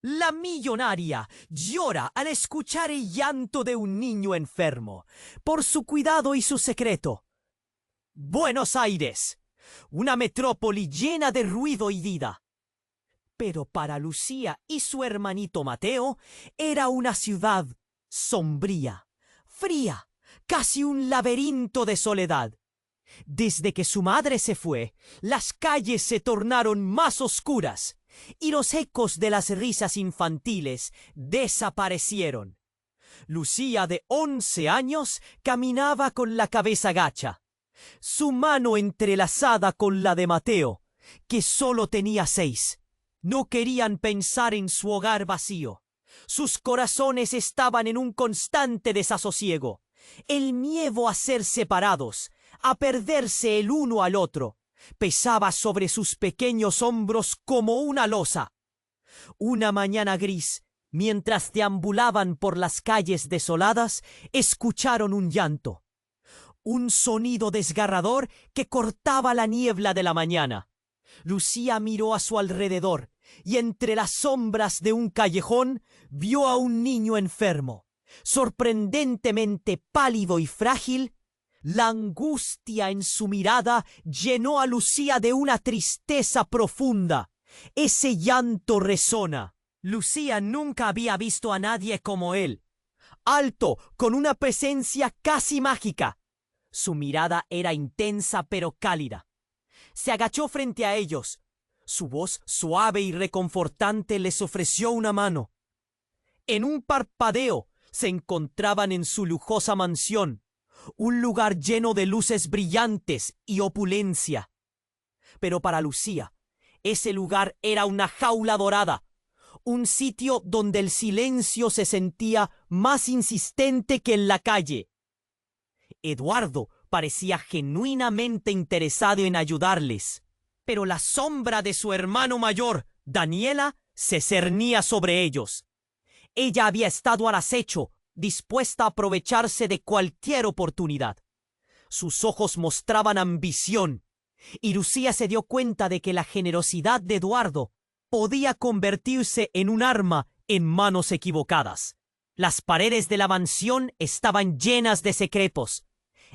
La millonaria llora al escuchar el llanto de un niño enfermo por su cuidado y su secreto. Buenos Aires, una metrópoli llena de ruido y vida. Pero para Lucía y su hermanito Mateo era una ciudad sombría, fría, casi un laberinto de soledad. Desde que su madre se fue, las calles se tornaron más oscuras y los ecos de las risas infantiles desaparecieron. Lucía, de 11 años, caminaba con la cabeza gacha, su mano entrelazada con la de Mateo, que solo tenía 6. No querían pensar en su hogar vacío. Sus corazones estaban en un constante desasosiego. El miedo a ser separados, a perderse el uno al otro, pesaba sobre sus pequeños hombros como una losa. Una mañana gris, mientras deambulaban por las calles desoladas, escucharon un llanto. Un sonido desgarrador que cortaba la niebla de la mañana. Lucía miró a su alrededor y entre las sombras de un callejón vio a un niño enfermo, sorprendentemente pálido y frágil. La angustia en su mirada llenó a Lucía de una tristeza profunda. Ese llanto resona. Lucía nunca había visto a nadie como él. Alto, con una presencia casi mágica. Su mirada era intensa pero cálida. Se agachó frente a ellos. Su voz suave y reconfortante les ofreció una mano. En un parpadeo se encontraban en su lujosa mansión, un lugar lleno de luces brillantes y opulencia. Pero para Lucía, ese lugar era una jaula dorada, un sitio donde el silencio se sentía más insistente que en la calle. Eduardo parecía genuinamente interesado en ayudarles, pero la sombra de su hermano mayor, Daniela, se cernía sobre ellos. Ella había estado al acecho, dispuesta a aprovecharse de cualquier oportunidad. Sus ojos mostraban ambición, y Lucía se dio cuenta de que la generosidad de Eduardo podía convertirse en un arma en manos equivocadas. Las paredes de la mansión estaban llenas de secretos,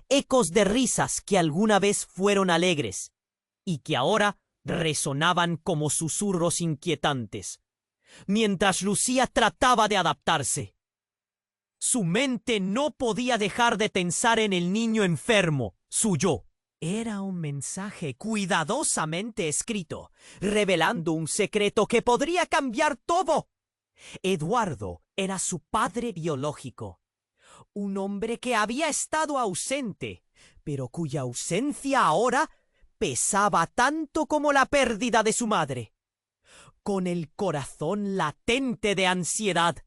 ecos de risas que alguna vez fueron alegres y que ahora resonaban como susurros inquietantes, mientras Lucía trataba de adaptarse. Su mente no podía dejar de pensar en el niño enfermo, su yo. Era un mensaje cuidadosamente escrito, revelando un secreto que podría cambiar todo. Eduardo era su padre biológico, un hombre que había estado ausente, pero cuya ausencia ahora pesaba tanto como la pérdida de su madre. Con el corazón latente de ansiedad,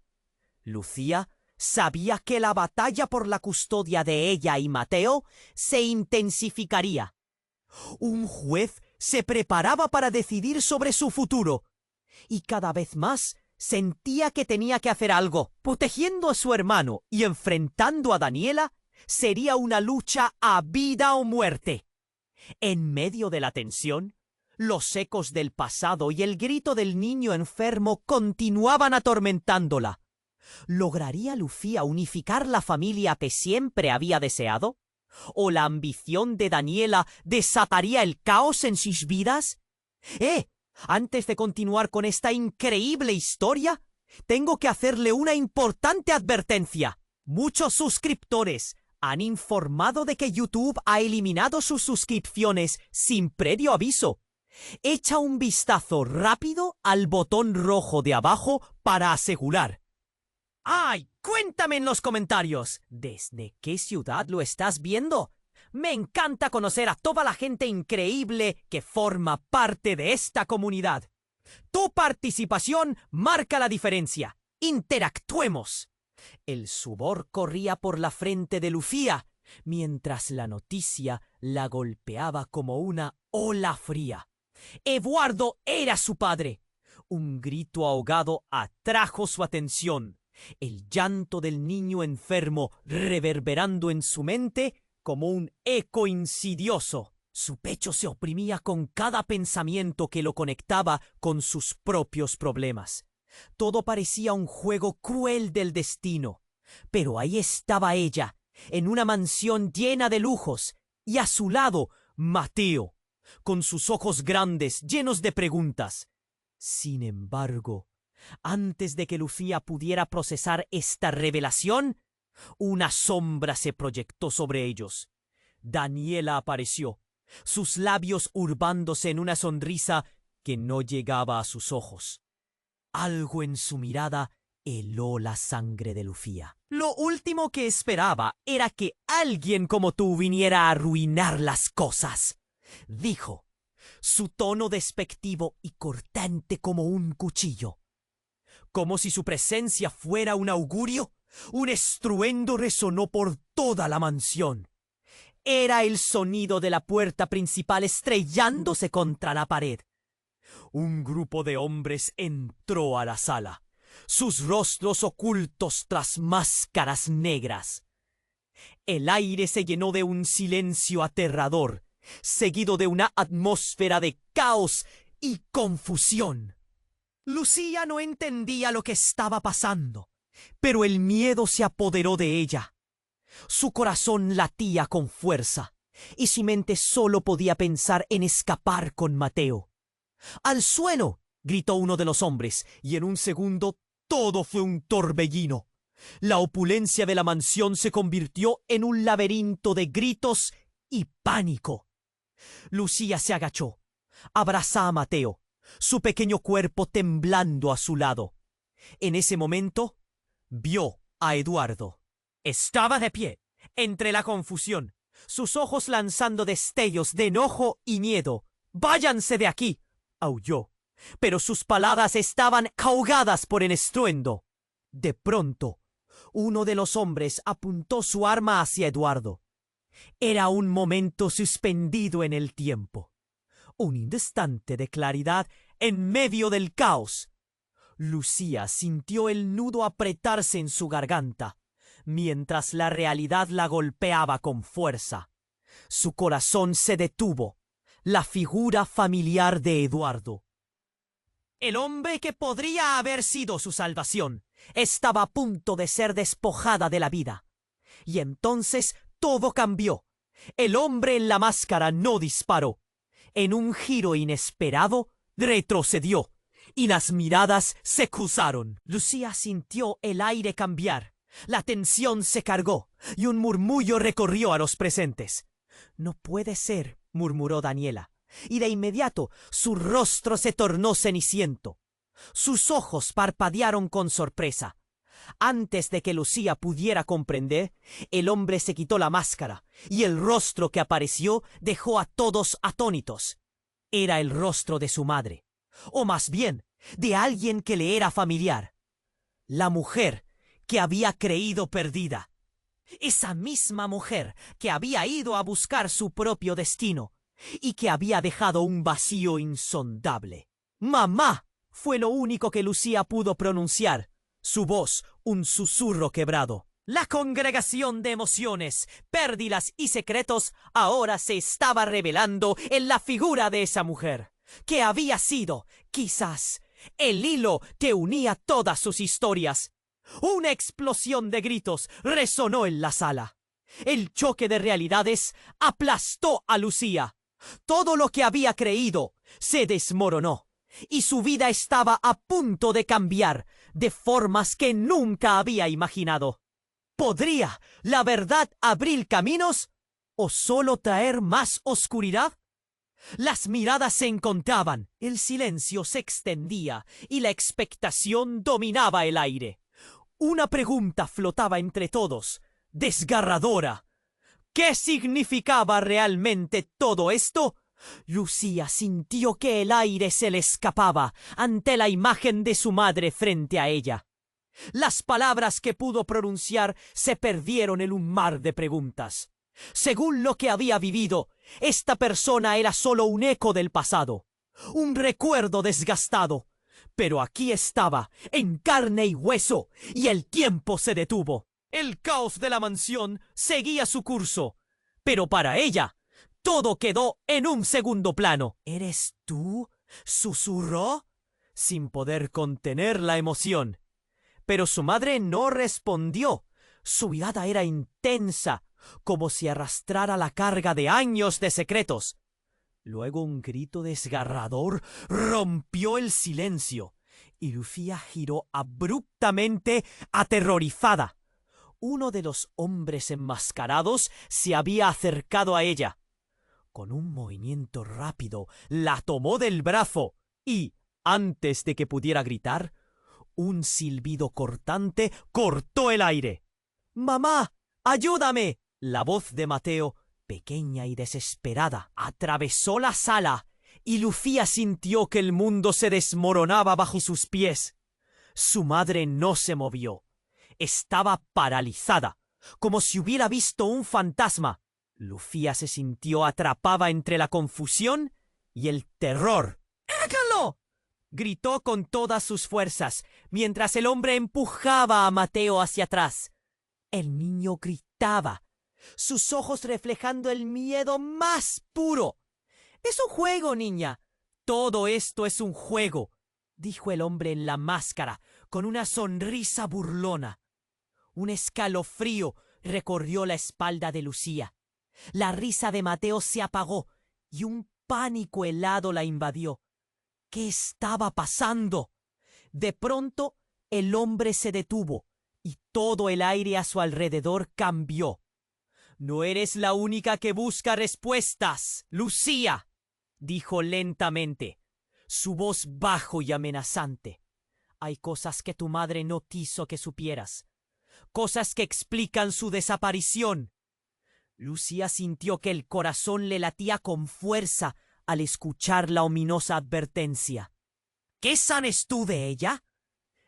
Lucía sabía que la batalla por la custodia de ella y Mateo se intensificaría. Un juez se preparaba para decidir sobre su futuro, y cada vez más sentía que tenía que hacer algo. Protegiendo a su hermano y enfrentando a Daniela sería una lucha a vida o muerte. En medio de la tensión, los ecos del pasado y el grito del niño enfermo continuaban atormentándola. ¿Lograría Lucía unificar la familia que siempre había deseado? ¿O la ambición de Daniela desataría el caos en sus vidas? Antes de continuar con esta increíble historia, tengo que hacerle una importante advertencia. Muchos suscriptores han informado de que YouTube ha eliminado sus suscripciones sin previo aviso. Echa un vistazo rápido al botón rojo de abajo para asegurar. ¡Ay! Cuéntame en los comentarios, ¿desde qué ciudad lo estás viendo? Me encanta conocer a toda la gente increíble que forma parte de esta comunidad. Tu participación marca la diferencia. ¡Interactuemos! El sudor corría por la frente de Lucía, mientras la noticia la golpeaba como una ola fría. Eduardo era su padre. Un grito ahogado atrajo su atención. El llanto del niño enfermo reverberando en su mente como un eco insidioso. Su pecho se oprimía con cada pensamiento que lo conectaba con sus propios problemas. Todo parecía un juego cruel del destino, pero ahí estaba ella, en una mansión llena de lujos, y a su lado, Mateo, con sus ojos grandes, llenos de preguntas. Sin embargo, antes de que Lucía pudiera procesar esta revelación, una sombra se proyectó sobre ellos. Daniela apareció, sus labios urbándose en una sonrisa que no llegaba a sus ojos. Algo en su mirada heló la sangre de Lucía. Lo último que esperaba era que alguien como tú viniera a arruinar las cosas, dijo, su tono despectivo y cortante como un cuchillo. Como si su presencia fuera un augurio, un estruendo resonó por toda la mansión. Era el sonido de la puerta principal estrellándose contra la pared. Un grupo de hombres entró a la sala, sus rostros ocultos tras máscaras negras. El aire se llenó de un silencio aterrador, seguido de una atmósfera de caos y confusión. Lucía no entendía lo que estaba pasando, pero el miedo se apoderó de ella. Su corazón latía con fuerza, y su mente solo podía pensar en escapar con Mateo. ¡Al suelo!, gritó uno de los hombres, y en un segundo todo fue un torbellino. La opulencia de la mansión se convirtió en un laberinto de gritos y pánico. Lucía se agachó, abrazó a Mateo, su pequeño cuerpo temblando a su lado. En ese momento, vio a Eduardo. Estaba de pie, entre la confusión, sus ojos lanzando destellos de enojo y miedo. «¡Váyanse de aquí!», aulló, pero sus palabras estaban ahogadas por el estruendo. De pronto, uno de los hombres apuntó su arma hacia Eduardo. Era un momento suspendido en el tiempo, un instante de claridad en medio del caos. Lucía sintió el nudo apretarse en su garganta, mientras la realidad la golpeaba con fuerza. Su corazón se detuvo. La figura familiar de Eduardo, el hombre que podría haber sido su salvación, estaba a punto de ser despojada de la vida. Y entonces todo cambió. El hombre en la máscara no disparó. En un giro inesperado, retrocedió, y las miradas se cruzaron. Lucía sintió el aire cambiar. La tensión se cargó, y un murmullo recorrió a los presentes. «No puede ser», murmuró Daniela, y de inmediato su rostro se tornó ceniciento. Sus ojos parpadearon con sorpresa. Antes de que Lucía pudiera comprender, el hombre se quitó la máscara, y el rostro que apareció dejó a todos atónitos. Era el rostro de su madre, o más bien, de alguien que le era familiar. La mujer que había creído perdida. Esa misma mujer que había ido a buscar su propio destino y que había dejado un vacío insondable. «¡Mamá!», fue lo único que Lucía pudo pronunciar, su voz un susurro quebrado. La congregación de emociones, pérdidas y secretos ahora se estaba revelando en la figura de esa mujer, que había sido, quizás, el hilo que unía todas sus historias. Una explosión de gritos resonó en la sala. El choque de realidades aplastó a Lucía. Todo lo que había creído se desmoronó, y su vida estaba a punto de cambiar de formas que nunca había imaginado. ¿Podría la verdad abrir caminos o solo traer más oscuridad? Las miradas se encontraban, el silencio se extendía y la expectación dominaba el aire. Una pregunta flotaba entre todos, desgarradora. ¿Qué significaba realmente todo esto? Lucía sintió que el aire se le escapaba ante la imagen de su madre frente a ella. Las palabras que pudo pronunciar se perdieron en un mar de preguntas. Según lo que había vivido, esta persona era solo un eco del pasado, un recuerdo desgastado. Pero aquí estaba, en carne y hueso, y el tiempo se detuvo. El caos de la mansión seguía su curso, pero para ella, todo quedó en un segundo plano. «¿Eres tú?», susurró. sin poder contener la emoción. Pero su madre no respondió. Su mirada era intensa, como si arrastrara la carga de años de secretos. Luego un grito desgarrador rompió el silencio, y Lucía giró abruptamente, aterrorizada. Uno de los hombres enmascarados se había acercado a ella. Con un movimiento rápido, la tomó del brazo y, antes de que pudiera gritar, un silbido cortante cortó el aire. ¡Mamá! ¡Ayúdame! La voz de Mateo, pequeña y desesperada, atravesó la sala, y Lucía sintió que el mundo se desmoronaba bajo sus pies. Su madre no se movió. Estaba paralizada, como si hubiera visto un fantasma. Lucía se sintió atrapada entre la confusión y el terror. ¡Déjalo! Gritó con todas sus fuerzas, mientras el hombre empujaba a Mateo hacia atrás. El niño gritaba, sus ojos reflejando el miedo más puro. «Es un juego, niña. Todo esto es un juego», dijo el hombre en la máscara, con una sonrisa burlona. Un escalofrío recorrió la espalda de Lucía. La risa de Mateo se apagó y un pánico helado la invadió. ¿Qué estaba pasando? De pronto, el hombre se detuvo y todo el aire a su alrededor cambió. «No eres la única que busca respuestas, Lucía», dijo lentamente, su voz bajo y amenazante. «Hay cosas que tu madre no quiso que supieras, cosas que explican su desaparición». Lucía sintió que el corazón le latía con fuerza al escuchar la ominosa advertencia. «¿Qué sabes tú de ella?»,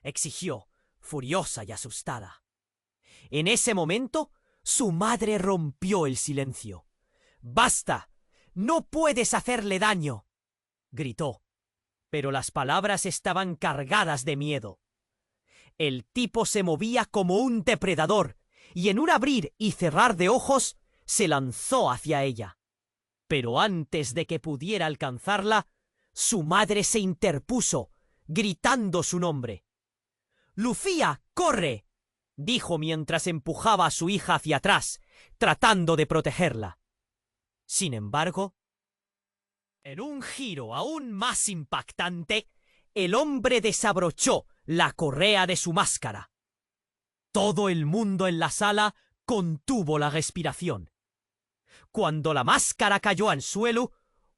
exigió, furiosa y asustada. En ese momento, su madre rompió el silencio. «¡Basta! ¡No puedes hacerle daño!», gritó, pero las palabras estaban cargadas de miedo. El tipo se movía como un depredador, y en un abrir y cerrar de ojos, se lanzó hacia ella. Pero antes de que pudiera alcanzarla, su madre se interpuso, gritando su nombre. «¡Lucía, corre!», dijo mientras empujaba a su hija hacia atrás, tratando de protegerla. Sin embargo, en un giro aún más impactante, el hombre desabrochó la correa de su máscara. Todo el mundo en la sala contuvo la respiración. Cuando la máscara cayó al suelo,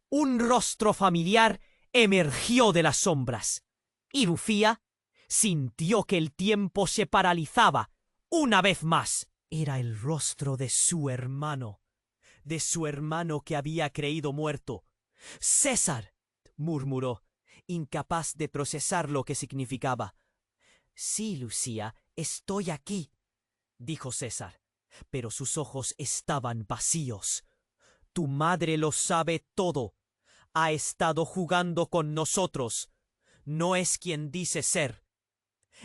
un rostro familiar emergió de las sombras, y Lucía sintió que el tiempo se paralizaba una vez más. Era el rostro de su hermano que había creído muerto. «César», murmuró, incapaz de procesar lo que significaba. «Sí, Lucía, estoy aquí», dijo César, pero sus ojos estaban vacíos. «Tu madre lo sabe todo. Ha estado jugando con nosotros. No es quien dice ser».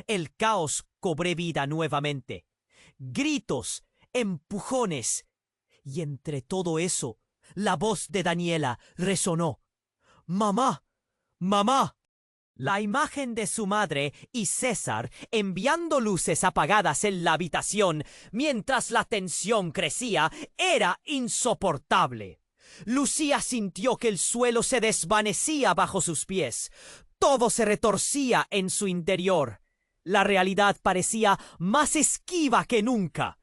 El caos cobró vida nuevamente. Gritos, empujones. Y entre todo eso, la voz de Daniela resonó. «¡Mamá! ¡Mamá!». La imagen de su madre y César enviando luces apagadas en la habitación mientras la tensión crecía era insoportable. Lucía sintió que el suelo se desvanecía bajo sus pies. Todo se retorcía en su interior. La realidad parecía más esquiva que nunca.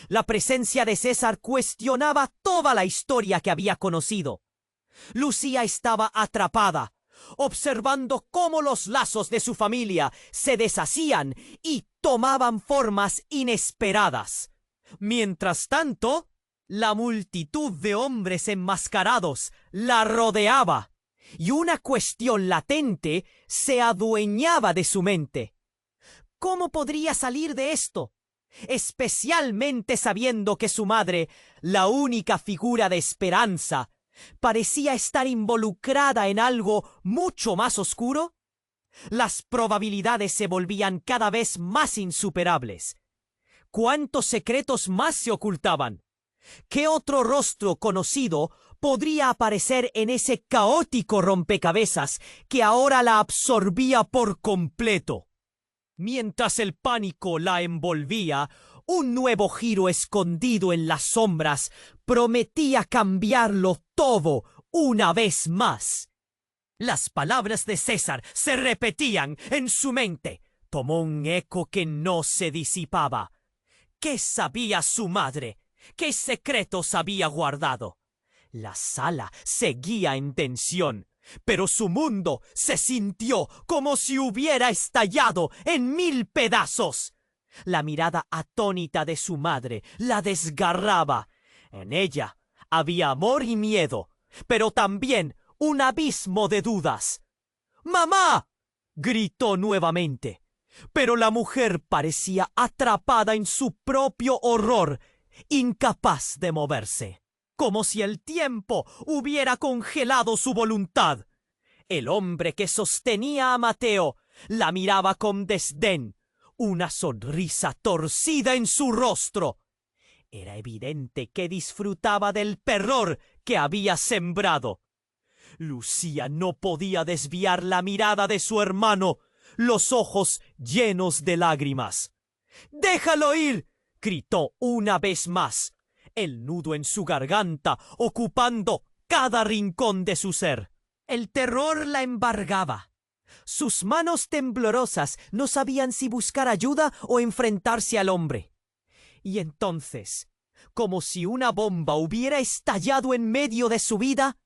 La presencia de César cuestionaba toda la historia que había conocido. Lucía estaba atrapada, observando cómo los lazos de su familia se deshacían y tomaban formas inesperadas. Mientras tanto, la multitud de hombres enmascarados la rodeaba, y una cuestión latente se adueñaba de su mente. ¿Cómo podría salir de esto? Especialmente sabiendo que su madre, la única figura de esperanza, parecía estar involucrada en algo mucho más oscuro. Las probabilidades se volvían cada vez más insuperables. ¿Cuántos secretos más se ocultaban? ¿Qué otro rostro conocido podría aparecer en ese caótico rompecabezas que ahora la absorbía por completo. Mientras el pánico la envolvía, un nuevo giro escondido en las sombras prometía cambiarlo todo una vez más. Las palabras de César se repetían en su mente. Tomó un eco que no se disipaba. ¿Qué sabía su madre? ¿Qué secretos había guardado? La sala seguía en tensión, pero su mundo se sintió como si hubiera estallado en 1000 pedazos. La mirada atónita de su madre la desgarraba. En ella había amor y miedo, pero también un abismo de dudas. ¡Mamá!, gritó nuevamente, pero la mujer parecía atrapada en su propio horror, incapaz de moverse, como si el tiempo hubiera congelado su voluntad. El hombre que sostenía a Mateo la miraba con desdén, una sonrisa torcida en su rostro. Era evidente que disfrutaba del terror que había sembrado. Lucía no podía desviar la mirada de su hermano, los ojos llenos de lágrimas. «¡Déjalo ir!», gritó una vez más, el nudo en su garganta ocupando cada rincón de su ser. El terror la embargaba. Sus manos temblorosas no sabían si buscar ayuda o enfrentarse al hombre. Y entonces, como si una bomba hubiera estallado en medio de su vida,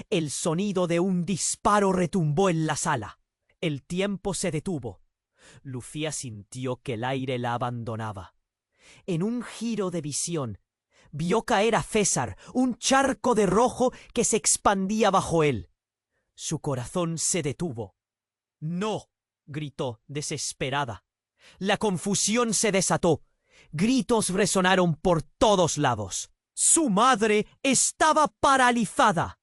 el sonido de un disparo retumbó en la sala. El tiempo se detuvo. Lucía sintió que el aire la abandonaba. En un giro de visión, vio caer a César, un charco de rojo que se expandía bajo él. Su corazón se detuvo. «¡No!», gritó desesperada. La confusión se desató. Gritos resonaron por todos lados. Su madre estaba paralizada,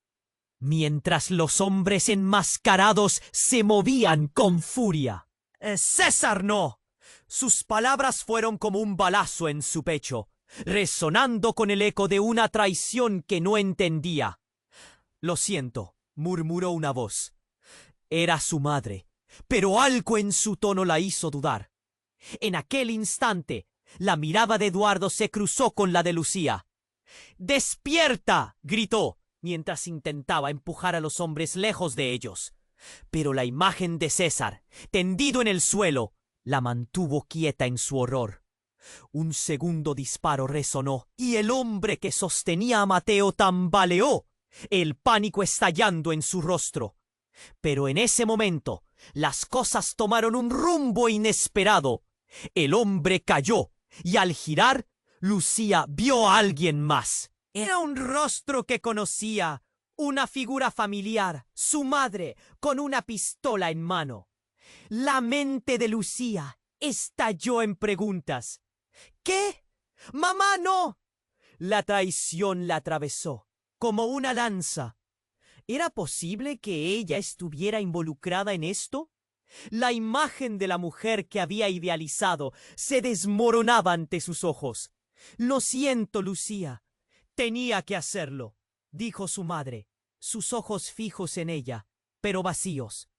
mientras los hombres enmascarados se movían con furia. «¡César, no!». Sus palabras fueron como un balazo en su pecho, resonando con el eco de una traición que no entendía. «Lo siento», murmuró una voz. Era su madre, pero algo en su tono la hizo dudar. En aquel instante, la mirada de Eduardo se cruzó con la de Lucía. «¡Despierta!», gritó, mientras intentaba empujar a los hombres lejos de ellos. Pero la imagen de César, tendido en el suelo, la mantuvo quieta en su horror. Un segundo disparo resonó y el hombre que sostenía a Mateo tambaleó, el pánico estallando en su rostro. Pero en ese momento, las cosas tomaron un rumbo inesperado. El hombre cayó y al girar, Lucía vio a alguien más. Era un rostro que conocía, una figura familiar, su madre, con una pistola en mano. La mente de Lucía estalló en preguntas. «¿Qué? ¡Mamá, no!». La traición la atravesó como una lanza. ¿Era posible que ella estuviera involucrada en esto? La imagen de la mujer que había idealizado se desmoronaba ante sus ojos. «Lo siento, Lucía. Tenía que hacerlo», dijo su madre, sus ojos fijos en ella, pero vacíos.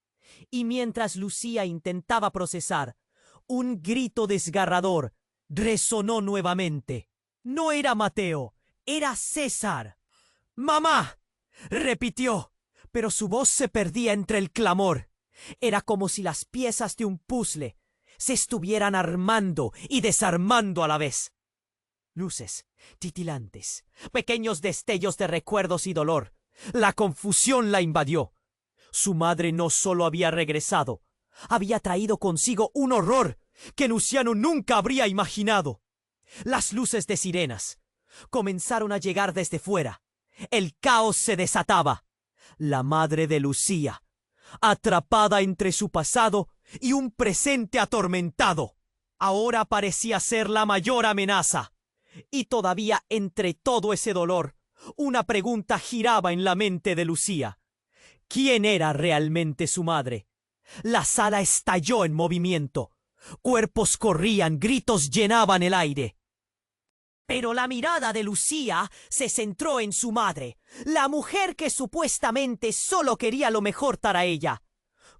Y mientras Lucía intentaba procesar, un grito desgarrador resonó nuevamente. No era Mateo, era César. «¡Mamá!», repitió, pero su voz se perdía entre el clamor. Era como si las piezas de un puzzle se estuvieran armando y desarmando a la vez. Luces titilantes, pequeños destellos de recuerdos y dolor. La confusión la invadió. Su madre no solo había regresado, había traído consigo un horror que Luciano nunca habría imaginado. Las luces de sirenas comenzaron a llegar desde fuera. El caos se desataba. La madre de Lucía, atrapada entre su pasado y un presente atormentado, ahora parecía ser la mayor amenaza. Y todavía entre todo ese dolor, una pregunta giraba en la mente de Lucía. ¿Quién era realmente su madre? La sala estalló en movimiento. Cuerpos corrían, gritos llenaban el aire. Pero la mirada de Lucía se centró en su madre, la mujer que supuestamente solo quería lo mejor para ella.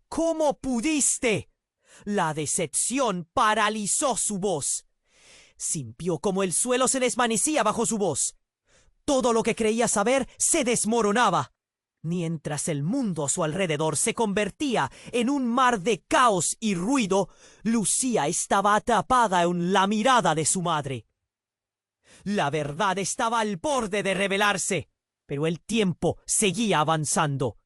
¿Cómo pudiste? La decepción paralizó su voz. Sintió como el suelo se desvanecía bajo su voz. Todo lo que creía saber se desmoronaba, mientras el mundo a su alrededor se convertía en un mar de caos y ruido. Lucía estaba atrapada en la mirada de su madre. La verdad estaba al borde de revelarse, pero el tiempo seguía avanzando.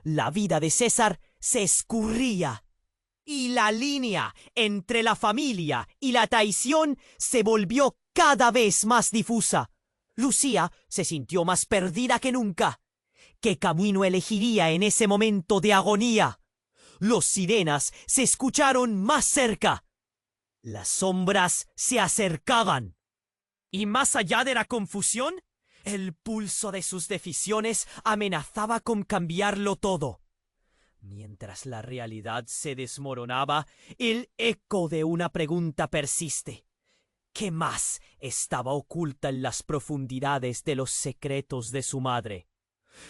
La vida de César se escurría, y la línea entre la familia y la traición se volvió cada vez más difusa. Lucía se sintió más perdida que nunca. ¿Qué camino elegiría en ese momento de agonía? Los sirenas se escucharon más cerca. Las sombras se acercaban. Y más allá de la confusión, el pulso de sus decisiones amenazaba con cambiarlo todo. Mientras la realidad se desmoronaba, el eco de una pregunta persiste. ¿Qué más estaba oculta en las profundidades de los secretos de su madre?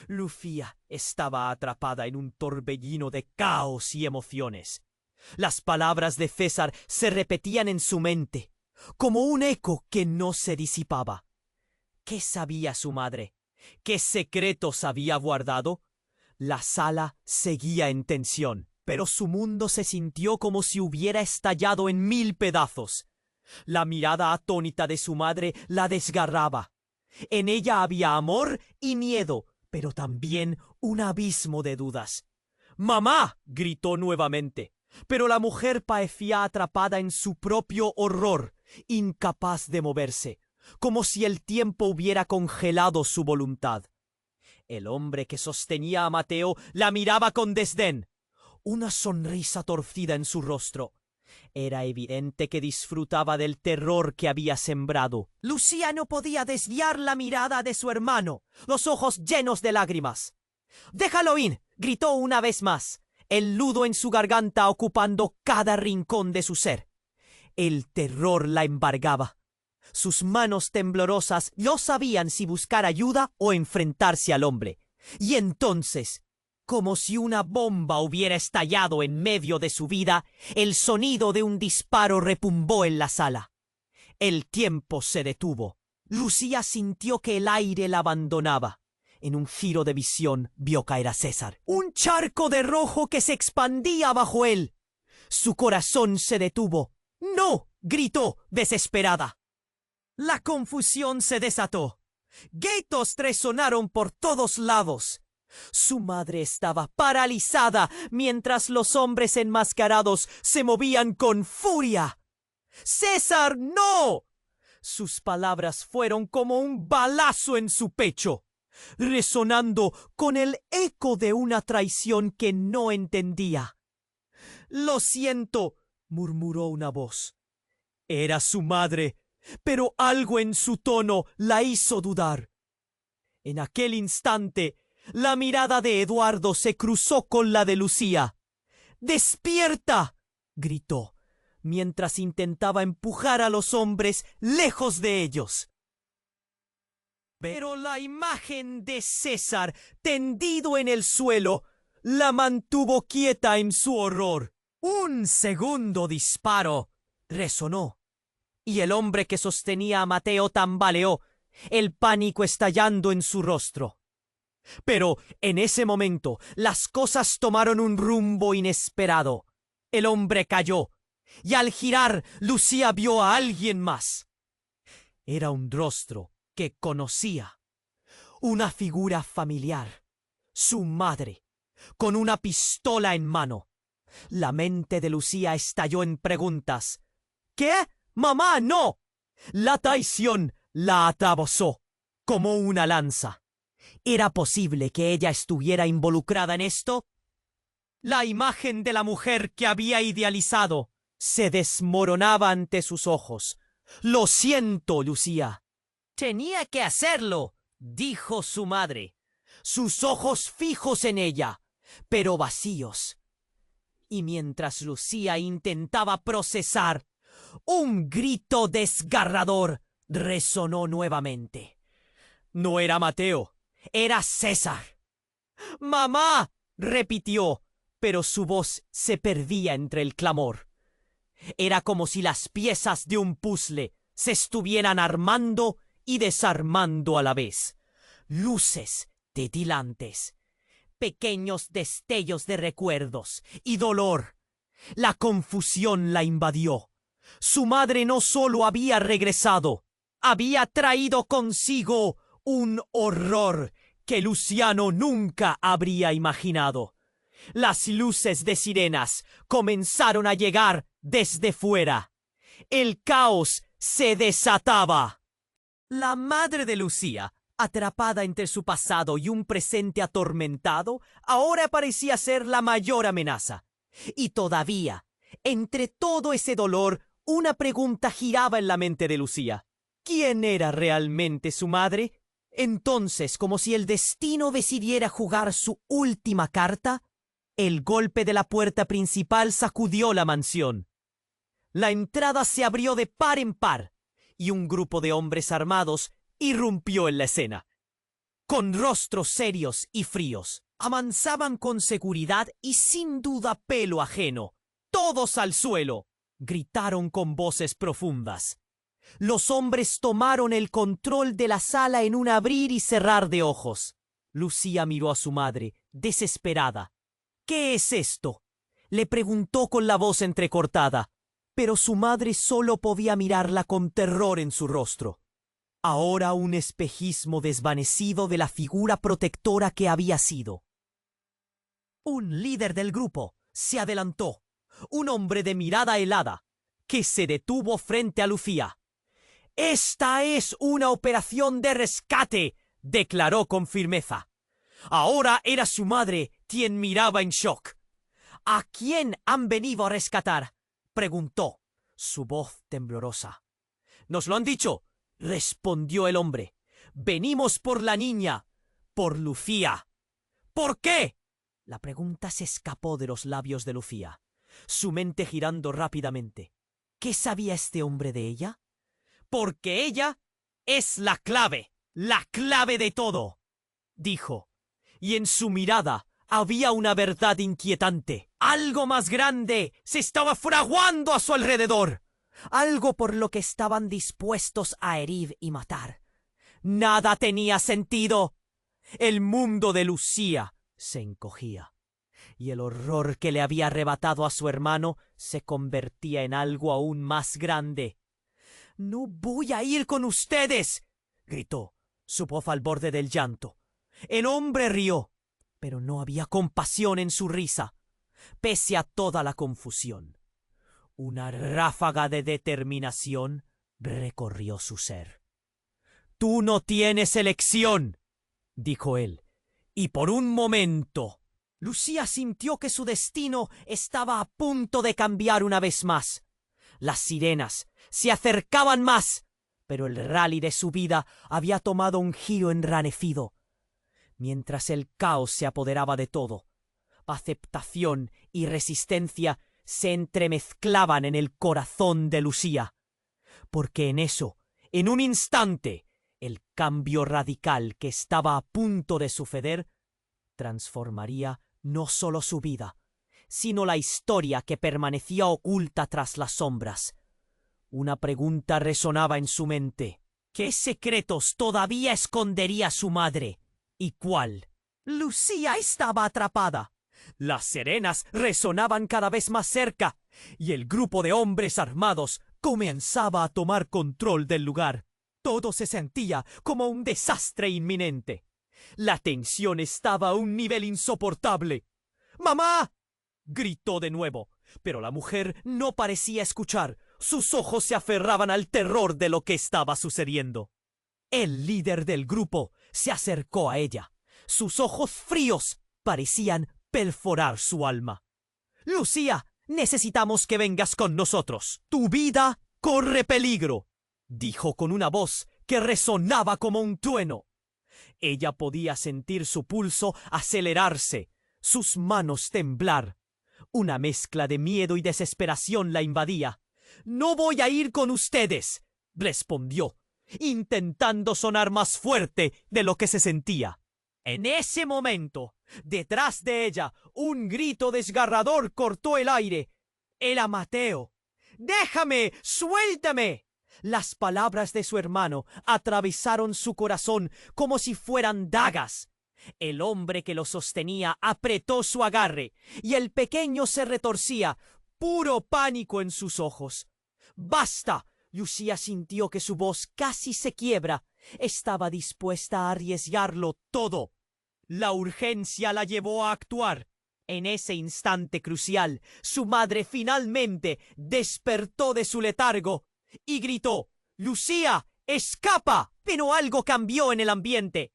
Lucía estaba atrapada en un torbellino de caos y emociones. Las palabras de César se repetían en su mente, como un eco que no se disipaba. ¿Qué sabía su madre? ¿Qué secretos había guardado? La sala seguía en tensión, pero su mundo se sintió como si hubiera estallado en 1000 pedazos. La mirada atónita de su madre la desgarraba. En ella había amor y miedo, pero también un abismo de dudas. ¡Mamá!, gritó nuevamente, pero la mujer parecía atrapada en su propio horror, incapaz de moverse, como si el tiempo hubiera congelado su voluntad. El hombre que sostenía a Mateo la miraba con desdén, una sonrisa torcida en su rostro. Era evidente que disfrutaba del terror que había sembrado. Lucía no podía desviar la mirada de su hermano, los ojos llenos de lágrimas. «¡Déjalo ir!», gritó una vez más, el nudo en su garganta ocupando cada rincón de su ser. El terror la embargaba. Sus manos temblorosas no sabían si buscar ayuda o enfrentarse al hombre. Y entonces, como si una bomba hubiera estallado en medio de su vida, el sonido de un disparo retumbó en la sala. El tiempo se detuvo. Lucía sintió que el aire la abandonaba. En un giro de visión vio caer a César. Un charco de rojo que se expandía bajo él. Su corazón se detuvo. ¡No!, gritó desesperada. La confusión se desató. Gritos resonaron por todos lados. Su madre estaba paralizada mientras los hombres enmascarados se movían con furia. ¡César, no! Sus palabras fueron como un balazo en su pecho, resonando con el eco de una traición que no entendía. «Lo siento», murmuró una voz. Era su madre, pero algo en su tono la hizo dudar. En aquel instante, la mirada de Eduardo se cruzó con la de Lucía. «¡Despierta!», gritó, mientras intentaba empujar a los hombres lejos de ellos. Pero la imagen de César, tendido en el suelo, la mantuvo quieta en su horror. Un segundo disparo resonó, y el hombre que sostenía a Mateo tambaleó, el pánico estallando en su rostro. Pero en ese momento las cosas tomaron un rumbo inesperado. El hombre cayó, y al girar Lucía vio a alguien más. Era un rostro que conocía, una figura familiar, su madre, con una pistola en mano. La mente de Lucía estalló en preguntas. «¿Qué? ¡Mamá, no!». La traición la atravesó como una lanza. ¿Era posible que ella estuviera involucrada en esto? La imagen de la mujer que había idealizado se desmoronaba ante sus ojos. «Lo siento, Lucía». «Tenía que hacerlo», dijo su madre, sus ojos fijos en ella, pero vacíos. Y mientras Lucía intentaba procesar, un grito desgarrador resonó nuevamente. No era Mateo, era César. ¡Mamá!, repitió, pero su voz se perdía entre el clamor. Era como si las piezas de un puzzle se estuvieran armando y desarmando a la vez. Luces titilantes, pequeños destellos de recuerdos y dolor. La confusión la invadió. Su madre no solo había regresado, había traído consigo un horror que Luciano nunca habría imaginado. Las luces de sirenas comenzaron a llegar desde fuera. El caos se desataba. La madre de Lucía, atrapada entre su pasado y un presente atormentado, ahora parecía ser la mayor amenaza. Y todavía, entre todo ese dolor, una pregunta giraba en la mente de Lucía. ¿Quién era realmente su madre? Entonces, como si el destino decidiera jugar su última carta, el golpe de la puerta principal sacudió la mansión. La entrada se abrió de par en par, y un grupo de hombres armados irrumpió en la escena. Con rostros serios y fríos, avanzaban con seguridad y sin duda pelo ajeno. ¡Todos al suelo!, gritaron con voces profundas. Los hombres tomaron el control de la sala en un abrir y cerrar de ojos. Lucía miró a su madre, desesperada. «¿Qué es esto?», le preguntó con la voz entrecortada, pero su madre solo podía mirarla con terror en su rostro. Ahora un espejismo desvanecido de la figura protectora que había sido. Un líder del grupo se adelantó, un hombre de mirada helada, que se detuvo frente a Lucía. «Esta es una operación de rescate», declaró con firmeza. Ahora era su madre quien miraba en shock. «¿A quién han venido a rescatar?», preguntó, su voz temblorosa. «Nos lo han dicho», respondió el hombre. «Venimos por la niña, por Lucía». «¿Por qué?», la pregunta se escapó de los labios de Lucía, su mente girando rápidamente. ¿Qué sabía este hombre de ella? «Porque ella es la clave de todo», dijo, y en su mirada había una verdad inquietante. Algo más grande se estaba fraguando a su alrededor, algo por lo que estaban dispuestos a herir y matar. Nada tenía sentido. El mundo de Lucía se encogía, y el horror que le había arrebatado a su hermano se convertía en algo aún más grande. «No voy a ir con ustedes», gritó, su voz al borde del llanto. El hombre rió, pero no había compasión en su risa. Pese a toda la confusión, una ráfaga de determinación recorrió su ser. «Tú no tienes elección», dijo él, y por un momento Lucía sintió que su destino estaba a punto de cambiar una vez más. Las sirenas se acercaban más, pero el rally de su vida había tomado un giro enranecido. Mientras el caos se apoderaba de todo, aceptación y resistencia se entremezclaban en el corazón de Lucía, porque en un instante, el cambio radical que estaba a punto de suceder transformaría no solo su vida, sino la historia que permanecía oculta tras las sombras. Una pregunta resonaba en su mente. ¿Qué secretos todavía escondería su madre? ¿Y cuál? Lucía estaba atrapada. Las sirenas resonaban cada vez más cerca, y el grupo de hombres armados comenzaba a tomar control del lugar. Todo se sentía como un desastre inminente. La tensión estaba a un nivel insoportable. «¡Mamá!», gritó de nuevo, pero la mujer no parecía escuchar. Sus ojos se aferraban al terror de lo que estaba sucediendo. El líder del grupo se acercó a ella. Sus ojos fríos parecían perforar su alma. «Lucía, necesitamos que vengas con nosotros. Tu vida corre peligro», dijo con una voz que resonaba como un trueno. Ella podía sentir su pulso acelerarse, sus manos temblar. Una mezcla de miedo y desesperación la invadía. «No voy a ir con ustedes», respondió, intentando sonar más fuerte de lo que se sentía. En ese momento, detrás de ella, un grito desgarrador cortó el aire. Era Mateo. ¡Déjame! ¡Suéltame! Las palabras de su hermano atravesaron su corazón como si fueran dagas. El hombre que lo sostenía apretó su agarre y el pequeño se retorcía, puro pánico en sus ojos. ¡Basta! Lucía sintió que su voz casi se quiebra. Estaba dispuesta a arriesgarlo todo. La urgencia la llevó a actuar. En ese instante crucial, su madre finalmente despertó de su letargo y gritó: «¡Lucía, escapa!». Pero algo cambió en el ambiente.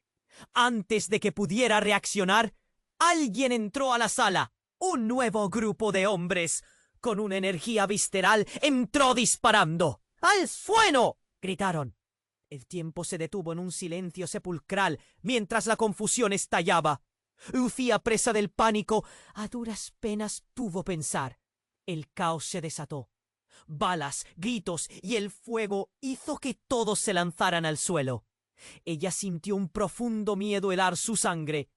Antes de que pudiera reaccionar, alguien entró a la sala. Un nuevo grupo de hombres, con una energía visceral, entró disparando. «¡Al suelo!», gritaron. El tiempo se detuvo en un silencio sepulcral mientras la confusión estallaba. Lucía, presa del pánico, a duras penas pudo pensar. El caos se desató. Balas, gritos y el fuego hizo que todos se lanzaran al suelo. Ella sintió un profundo miedo helar su sangre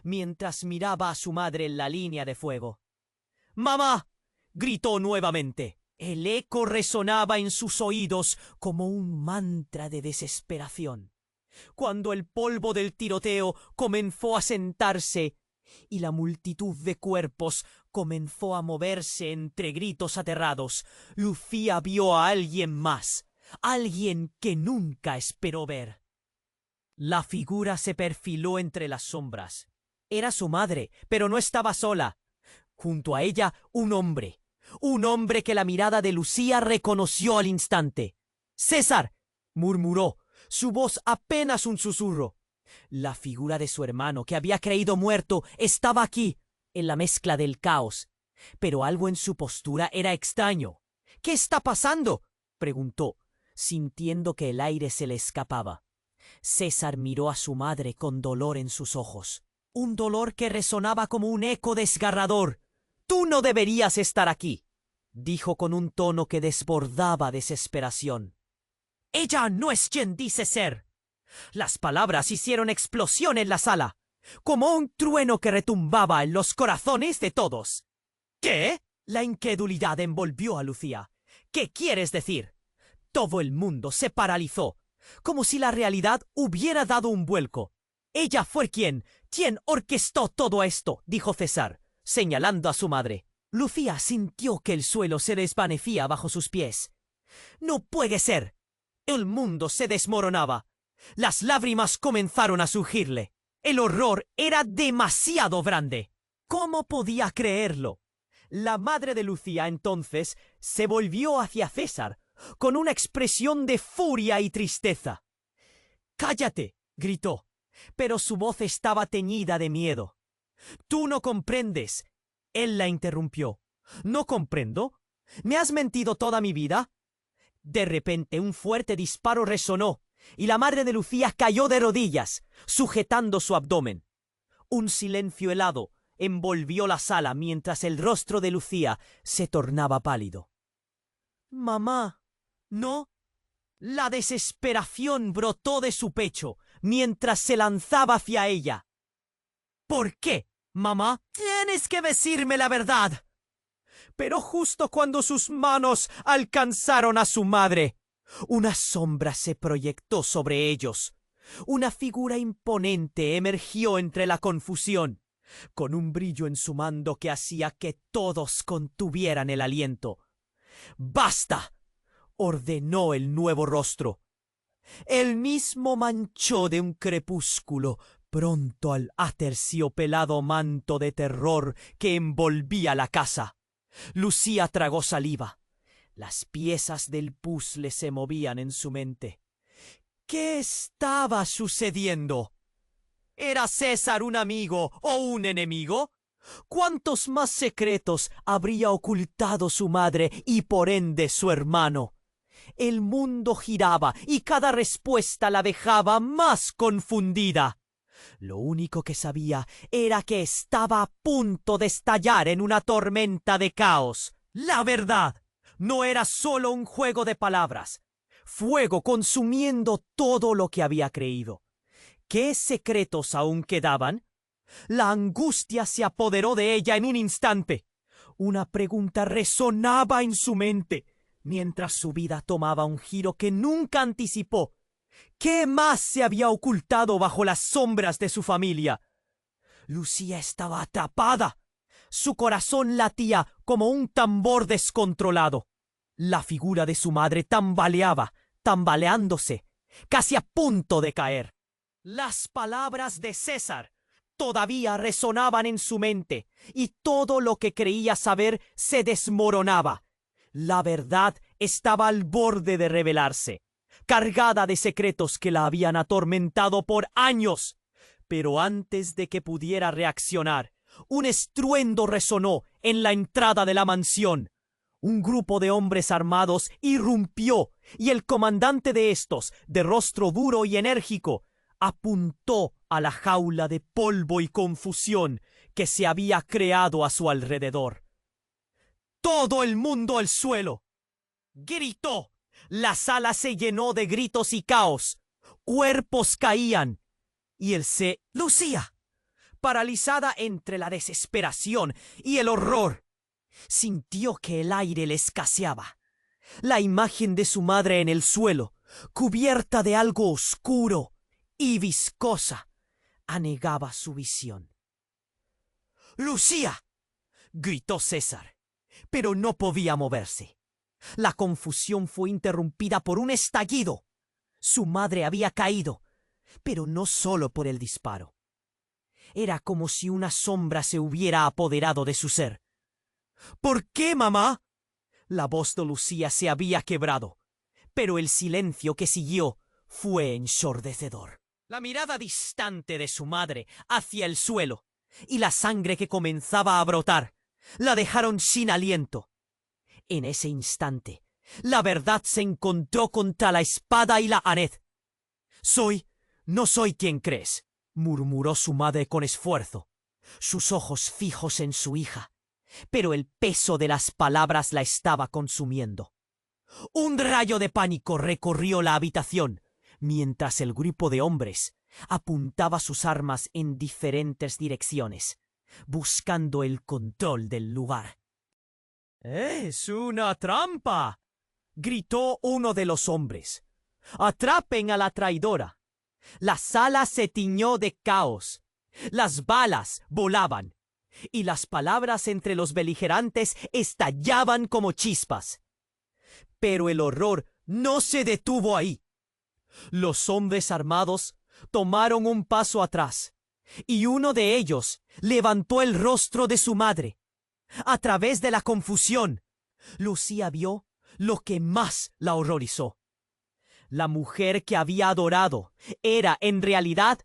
mientras miraba a su madre en la línea de fuego. «¡Mamá!», gritó nuevamente. El eco resonaba en sus oídos como un mantra de desesperación. Cuando el polvo del tiroteo comenzó a sentarse y la multitud de cuerpos comenzó a moverse entre gritos aterrados, Lucía vio a alguien más, alguien que nunca esperó ver. La figura se perfiló entre las sombras. Era su madre, pero no estaba sola. Junto a ella, un hombre que la mirada de Lucía reconoció al instante. «¡César!», murmuró, su voz apenas un susurro. La figura de su hermano, que había creído muerto, estaba aquí, en la mezcla del caos. Pero algo en su postura era extraño. «¿Qué está pasando?», preguntó, sintiendo que el aire se le escapaba. César miró a su madre con dolor en sus ojos. Un dolor que resonaba como un eco desgarrador. «Tú no deberías estar aquí», dijo con un tono que desbordaba desesperación. «Ella no es quien dice ser». Las palabras hicieron explosión en la sala, como un trueno que retumbaba en los corazones de todos. «¿Qué?», la incredulidad envolvió a Lucía. «¿Qué quieres decir?». Todo el mundo se paralizó, como si la realidad hubiera dado un vuelco. «Ella fue quien orquestó todo esto», dijo César, señalando a su madre. Lucía sintió que el suelo se desvanecía bajo sus pies. «No puede ser». El mundo se desmoronaba. Las lágrimas comenzaron a surgirle. El horror era demasiado grande. ¿Cómo podía creerlo? La madre de Lucía entonces se volvió hacia César con una expresión de furia y tristeza. «¡Cállate!», gritó, pero su voz estaba teñida de miedo. «Tú no comprendes». Él la interrumpió. «¿No comprendo? ¿Me has mentido toda mi vida?». De repente un fuerte disparo resonó y la madre de Lucía cayó de rodillas, sujetando su abdomen. Un silencio helado envolvió la sala mientras el rostro de Lucía se tornaba pálido. «Mamá, ¿no?». La desesperación brotó de su pecho mientras se lanzaba hacia ella. «¿Por qué, mamá? Tienes que decirme la verdad». Pero justo cuando sus manos alcanzaron a su madre, una sombra se proyectó sobre ellos. Una figura imponente emergió entre la confusión, con un brillo en su manto que hacía que todos contuvieran el aliento. «¡Basta!», ordenó el nuevo rostro. El mismo manchó de un crepúsculo pronto al aterciopelado manto de terror que envolvía la casa. Lucía tragó saliva. Las piezas del puzzle se movían en su mente. ¿Qué estaba sucediendo? ¿Era César un amigo o un enemigo? ¿Cuántos más secretos habría ocultado su madre y por ende su hermano? El mundo giraba y cada respuesta la dejaba más confundida. Lo único que sabía era que estaba a punto de estallar en una tormenta de caos. La verdad no era solo un juego de palabras. fuego consumiendo todo lo que había creído. ¿Qué secretos aún quedaban? La angustia se apoderó de ella en un instante. Una pregunta resonaba en su mente, mientras su vida tomaba un giro que nunca anticipó. ¿Qué más se había ocultado bajo las sombras de su familia? Lucía estaba atrapada. Su corazón latía como un tambor descontrolado. La figura de su madre tambaleaba, tambaleándose, casi a punto de caer. Las palabras de César todavía resonaban en su mente, y todo lo que creía saber se desmoronaba. La verdad estaba al borde de revelarse, cargada de secretos que la habían atormentado por años. Pero antes de que pudiera reaccionar, un estruendo resonó en la entrada de la mansión. Un grupo de hombres armados irrumpió, y el comandante de estos, de rostro duro y enérgico, apuntó a la jaula de polvo y confusión que se había creado a su alrededor. ¡Todo el mundo al suelo! Gritó. La sala se llenó de gritos y caos. Cuerpos caían. Y él se lucía, paralizada entre la desesperación y el horror. Sintió que el aire le escaseaba. La imagen de su madre en el suelo, cubierta de algo oscuro y viscosa, anegaba su visión. ¡Lucía!, gritó César, pero no podía moverse. La confusión fue interrumpida por un estallido. Su madre había caído, pero no solo por el disparo. Era como si una sombra se hubiera apoderado de su ser. ¿Por qué, mamá? La voz de Lucía se había quebrado, pero el silencio que siguió fue ensordecedor. La mirada distante de su madre hacia el suelo y la sangre que comenzaba a brotar la dejaron sin aliento. En ese instante, la verdad se encontró contra la espada y la pared. No soy quien crees, murmuró su madre con esfuerzo, sus ojos fijos en su hija, pero el peso de las palabras la estaba consumiendo. Un rayo de pánico recorrió la habitación, mientras el grupo de hombres apuntaba sus armas en diferentes direcciones, buscando el control del lugar. ¡Es una trampa!, gritó uno de los hombres. ¡Atrapen a la traidora! La sala se tiñó de caos. Las balas volaban, y las palabras entre los beligerantes estallaban como chispas. Pero el horror no se detuvo ahí. Los hombres armados tomaron un paso atrás, y uno de ellos levantó el rostro de su madre. A través de la confusión, Lucía vio lo que más la horrorizó. La mujer que había adorado era, en realidad,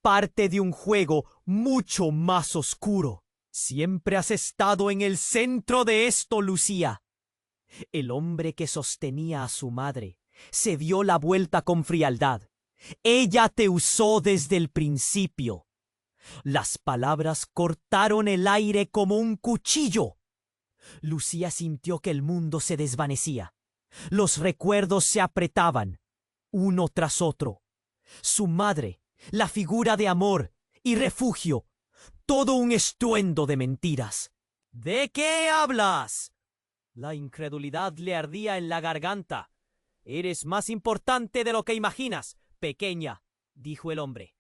parte de un juego mucho más oscuro. Siempre has estado en el centro de esto, Lucía. El hombre que sostenía a su madre se dio la vuelta con frialdad. Ella te usó desde el principio. Las palabras cortaron el aire como un cuchillo. Lucía sintió que el mundo se desvanecía. Los recuerdos se apretaban, uno tras otro. Su madre, la figura de amor y refugio, todo un estruendo de mentiras. ¿De qué hablas? La incredulidad le ardía en la garganta. Eres más importante de lo que imaginas, pequeña, dijo el hombre.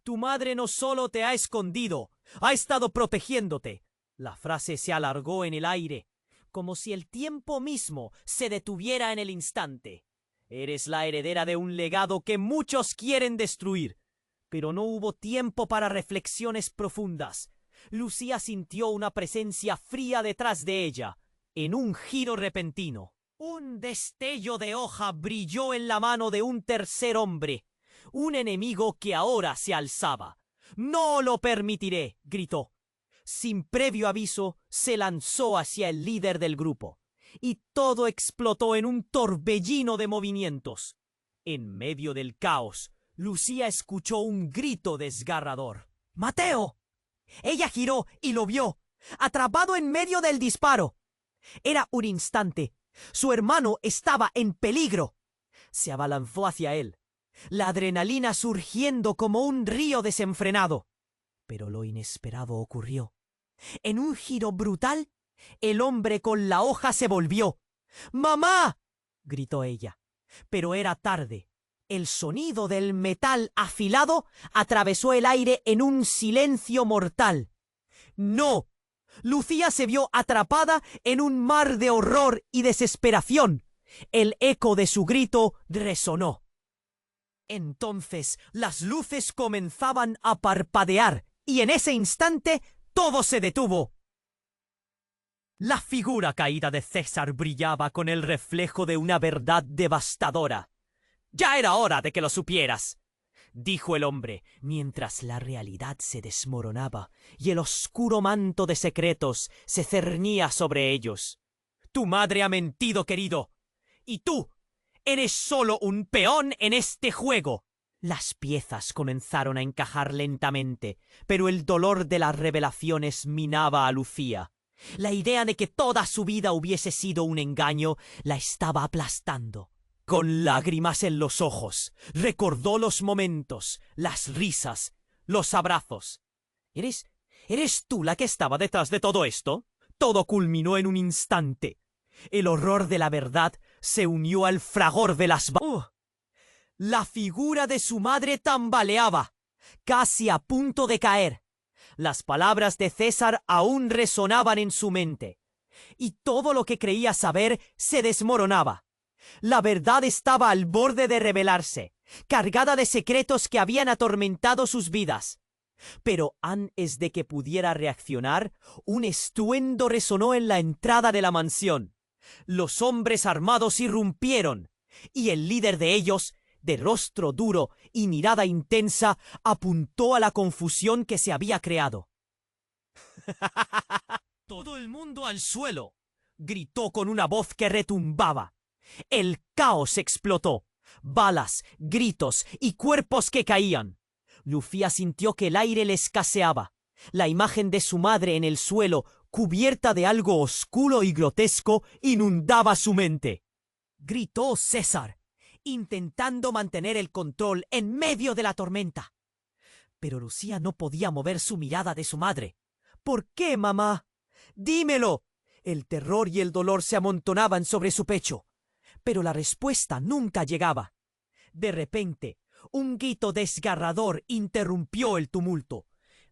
Tu madre no solo te ha escondido, ha estado protegiéndote. La frase se alargó en el aire, como si el tiempo mismo se detuviera en el instante. Eres la heredera de un legado que muchos quieren destruir. Pero no hubo tiempo para reflexiones profundas. Lucía sintió una presencia fría detrás de ella, en un giro repentino. Un destello de hoja brilló en la mano de un tercer hombre, un enemigo que ahora se alzaba. «¡No lo permitiré!», gritó. Sin previo aviso, se lanzó hacia el líder del grupo, y todo explotó en un torbellino de movimientos. En medio del caos, Lucía escuchó un grito desgarrador. ¡Mateo! Ella giró y lo vio, atrapado en medio del disparo. Era un instante. Su hermano estaba en peligro. se abalanzó hacia él, la adrenalina surgiendo como un río desenfrenado. Pero lo inesperado ocurrió. En un giro brutal, el hombre con la hoja se volvió. ¡Mamá!, gritó ella. Pero era tarde. El sonido del metal afilado atravesó el aire en un silencio mortal. ¡No! Lucía se vio atrapada en un mar de horror y desesperación. El eco de su grito resonó. Entonces las luces comenzaban a parpadear y en ese instante todo se detuvo. La figura caída de César brillaba con el reflejo de una verdad devastadora. «Ya era hora de que lo supieras», dijo el hombre, mientras la realidad se desmoronaba y el oscuro manto de secretos se cernía sobre ellos. «Tu madre ha mentido, querido, y tú eres solo un peón en este juego». Las piezas comenzaron a encajar lentamente, pero el dolor de las revelaciones minaba a Lucía. La idea de que toda su vida hubiese sido un engaño la estaba aplastando. Con lágrimas en los ojos, recordó los momentos, las risas, los abrazos. ¿Eres tú la que estaba detrás de todo esto? Todo culminó en un instante. El horror de la verdad se unió al fragor de las La figura de su madre tambaleaba, casi a punto de caer. Las palabras de César aún resonaban en su mente, y todo lo que creía saber se desmoronaba. La verdad estaba al borde de revelarse, cargada de secretos que habían atormentado sus vidas. Pero antes de que pudiera reaccionar, un estruendo resonó en la entrada de la mansión. Los hombres armados irrumpieron, y el líder de ellos, de rostro duro y mirada intensa, apuntó a la confusión que se había creado. «Todo el mundo al suelo», gritó con una voz que retumbaba. El caos explotó. Balas, gritos y cuerpos que caían. Lucía sintió que el aire le escaseaba. La imagen de su madre en el suelo, cubierta de algo oscuro y grotesco, inundaba su mente. Gritó César, intentando mantener el control en medio de la tormenta. Pero Lucía no podía mover su mirada de su madre. «¿Por qué, mamá? Dímelo». El terror y el dolor se amontonaban sobre su pecho. Pero la respuesta nunca llegaba. De repente, un grito desgarrador interrumpió el tumulto.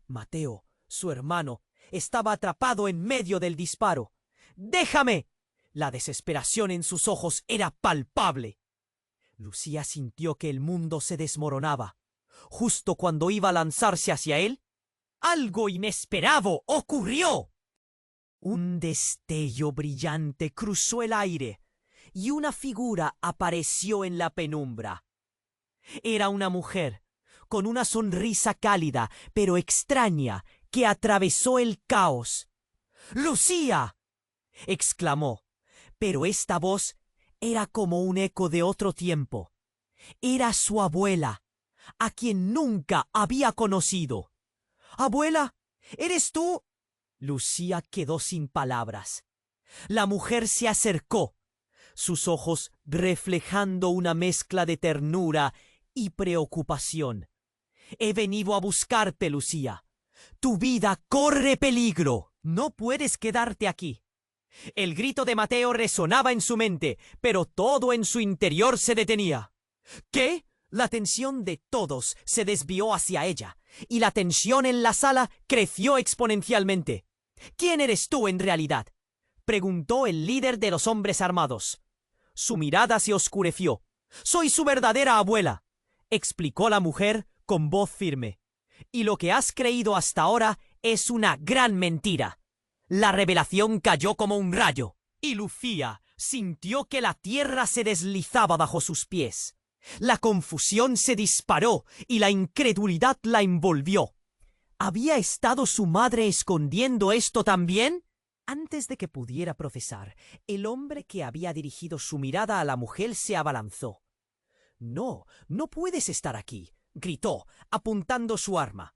Mateo, su hermano, estaba atrapado en medio del disparo. «¡Déjame!». La desesperación en sus ojos era palpable. Lucía sintió que el mundo se desmoronaba. Justo cuando iba a lanzarse hacia él, algo inesperado ocurrió. Un destello brillante cruzó el aire y una figura apareció en la penumbra. Era una mujer, con una sonrisa cálida pero extraña que atravesó el caos. «¡Lucía!», exclamó, pero esta voz era como un eco de otro tiempo. Era su abuela, a quien nunca había conocido. «¿Abuela? ¿Eres tú?». Lucía quedó sin palabras. La mujer se acercó, sus ojos reflejando una mezcla de ternura y preocupación. «He venido a buscarte, Lucía. Tu vida corre peligro. No puedes quedarte aquí». El grito de Mateo resonaba en su mente, pero todo en su interior se detenía. ¿Qué? La atención de todos se desvió hacia ella, y la tensión en la sala creció exponencialmente. «¿Quién eres tú en realidad?», preguntó el líder de los hombres armados. Su mirada se oscureció. «Soy su verdadera abuela», explicó la mujer con voz firme. «Y lo que has creído hasta ahora es una gran mentira». La revelación cayó como un rayo, y Lucía sintió que la tierra se deslizaba bajo sus pies. La confusión se disparó y la incredulidad la envolvió. ¿Había estado su madre escondiendo esto también? Antes de que pudiera procesar, el hombre que había dirigido su mirada a la mujer se abalanzó. «No, no puedes estar aquí», gritó, apuntando su arma.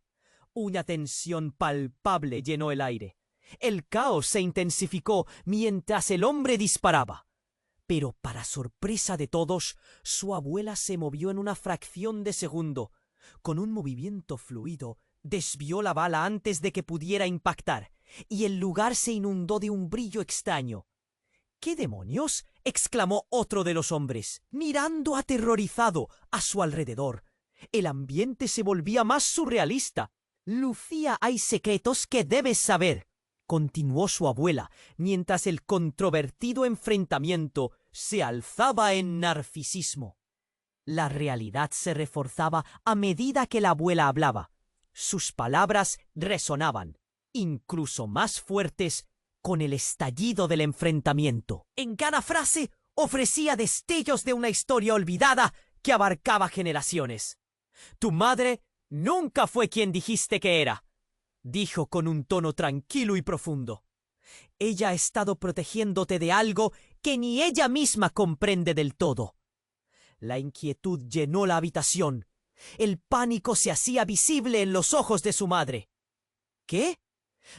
Una tensión palpable llenó el aire. El caos se intensificó mientras el hombre disparaba. Pero para sorpresa de todos, su abuela se movió en una fracción de segundo. Con un movimiento fluido, desvió la bala antes de que pudiera impactar, y el lugar se inundó de un brillo extraño. —¿Qué demonios? —exclamó otro de los hombres, mirando aterrorizado a su alrededor. El ambiente se volvía más surrealista. —Lucía, hay secretos que debes saber —continuó su abuela, mientras el controvertido enfrentamiento se alzaba en narcisismo. La realidad se reforzaba a medida que la abuela hablaba. Sus palabras resonaban, incluso más fuertes, con el estallido del enfrentamiento. En cada frase ofrecía destellos de una historia olvidada que abarcaba generaciones. «Tu madre nunca fue quien dijiste que era», dijo con un tono tranquilo y profundo. «Ella ha estado protegiéndote de algo que ni ella misma comprende del todo». La inquietud llenó la habitación. El pánico se hacía visible en los ojos de su madre. ¿Qué?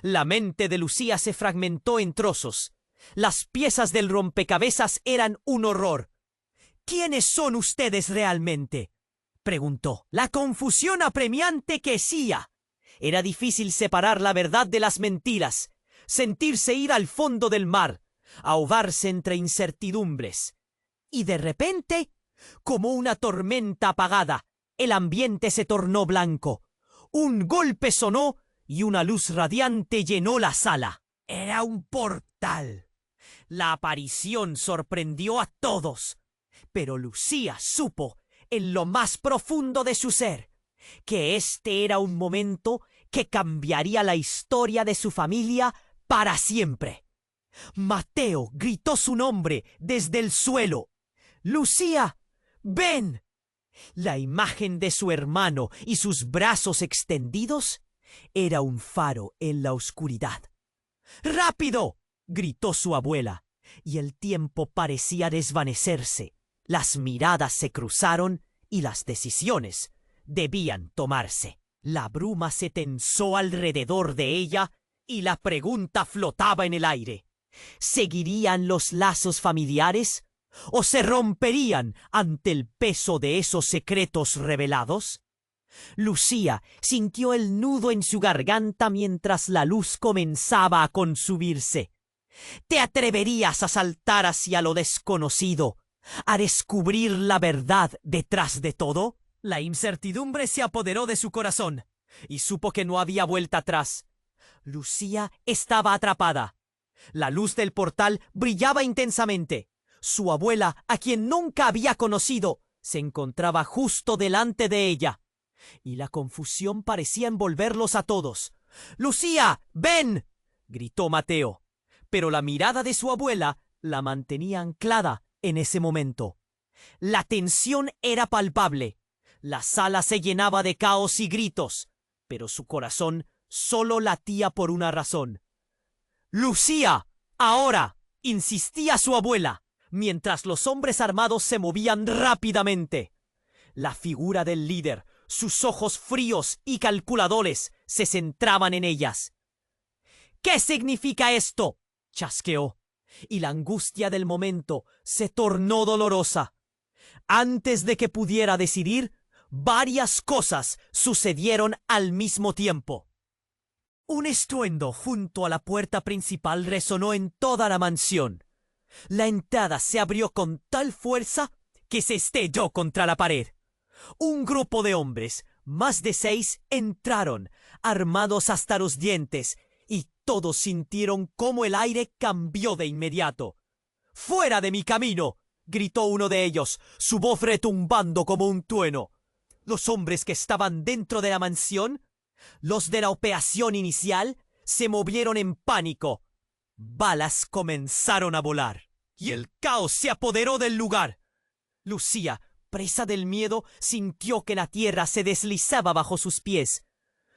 La mente de Lucía se fragmentó en trozos. Las piezas del rompecabezas eran un horror. «¿Quiénes son ustedes realmente?», preguntó. La confusión apremiante crecía. Era difícil separar la verdad de las mentiras, sentirse ir al fondo del mar, ahogarse entre incertidumbres. Y de repente, como una tormenta apagada, el ambiente se tornó blanco. Un golpe sonó y una luz radiante llenó la sala. Era un portal. La aparición sorprendió a todos, pero Lucía supo, en lo más profundo de su ser, que este era un momento que cambiaría la historia de su familia para siempre. Mateo gritó su nombre desde el suelo. «¡Lucía, ven!». La imagen de su hermano y sus brazos extendidos era un faro en la oscuridad. «¡Rápido!», gritó su abuela, y el tiempo parecía desvanecerse. Las miradas se cruzaron y las decisiones debían tomarse. La bruma se tensó alrededor de ella y la pregunta flotaba en el aire. ¿Seguirían los lazos familiares o se romperían ante el peso de esos secretos revelados? Lucía sintió el nudo en su garganta mientras la luz comenzaba a consumirse. ¿Te atreverías a saltar hacia lo desconocido, a descubrir la verdad detrás de todo? La incertidumbre se apoderó de su corazón y supo que no había vuelta atrás. Lucía estaba atrapada. La luz del portal brillaba intensamente. Su abuela, a quien nunca había conocido, se encontraba justo delante de ella. Y la confusión parecía envolverlos a todos. «¡Lucía, ven!», gritó Mateo. Pero la mirada de su abuela la mantenía anclada en ese momento. La tensión era palpable. La sala se llenaba de caos y gritos, pero su corazón solo latía por una razón. «¡Lucía, ahora!», insistía su abuela, mientras los hombres armados se movían rápidamente. La figura del líder, sus ojos fríos y calculadores, se centraban en ellas. «¿Qué significa esto?», chasqueó, y la angustia del momento se tornó dolorosa. Antes de que pudiera decidir, varias cosas sucedieron al mismo tiempo. Un estruendo junto a la puerta principal resonó en toda la mansión. La entrada se abrió con tal fuerza que se estrelló contra la pared. Un grupo de hombres, más de 6, entraron, armados hasta los dientes, y todos sintieron cómo el aire cambió de inmediato. «¡Fuera de mi camino!», gritó uno de ellos, su voz retumbando como un trueno. Los hombres que estaban dentro de la mansión, los de la operación inicial, se movieron en pánico. Balas comenzaron a volar, y el caos se apoderó del lugar. Lucía, presa del miedo, sintió que la tierra se deslizaba bajo sus pies.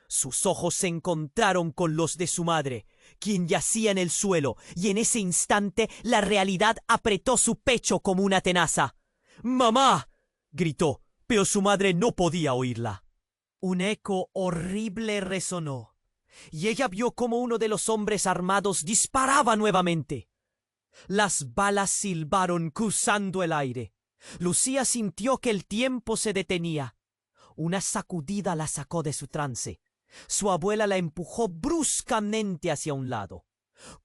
Sus ojos se encontraron con los de su madre, quien yacía en el suelo, y en ese instante la realidad apretó su pecho como una tenaza. «¡Mamá!», gritó, pero su madre no podía oírla. Un eco horrible resonó, y ella vio cómo uno de los hombres armados disparaba nuevamente. Las balas silbaron cruzando el aire. Lucía sintió que el tiempo se detenía. Una sacudida la sacó de su trance. Su abuela la empujó bruscamente hacia un lado.